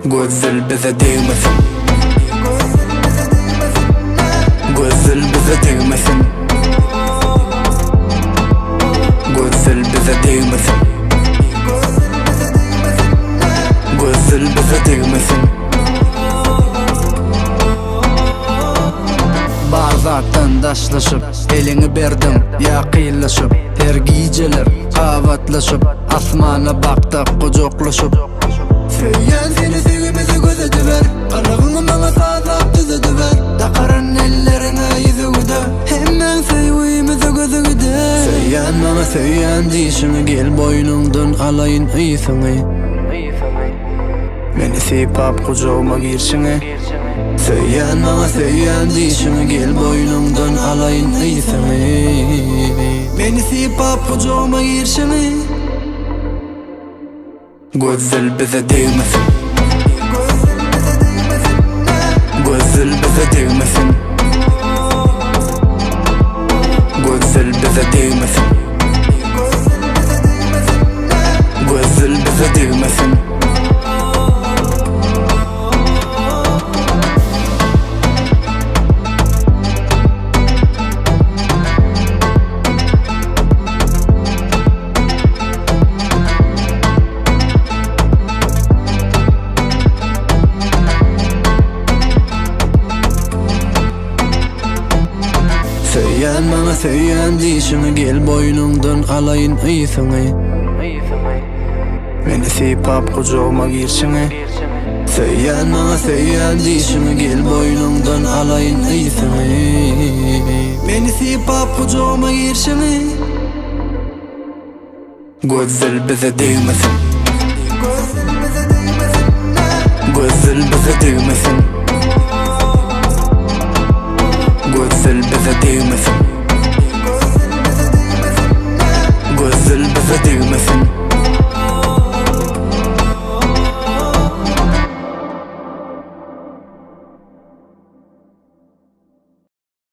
Gözül bize değmesin. Gözül bize değmesin. Gözül bize değmesin. Gözül bize değmesin. Bazattan daşlaşıp elini berdim ya kıyıllaşıp, her geceler kavatlaşıp asmana baktık kucaklaşıp. Söyleyen seni sevgimizi göze düver, kanağını bana sağlap düze düver. Dakaran ellerine yüzü güde, hemen sevgimizi göze güde. Söyleyen bana söyleyen dişini, gel boynundan alayın iyisini. Beni sipap kucağıma girşini. Söyleyen bana söyleyen dişini, gel boynundan alayın iyisini. Beni sipap kucağıma girşini. Gözül bize değmesin. Gözül bize değmesin. Gözül bize değmesin. Gözül bize değmesin. Söyleyen bana söyleyen dişini, gel boynundan alayın iyisini. Beni sipap kucağıma girşini. Söyleyen bana söyleyen dişini, gel boynundan alayın iyisini. Beni sipap kucağıma girşini. Gözül bize değmesin. Gözül bize değmesin. Gözül bize değmesin. Gözül bize değmesin.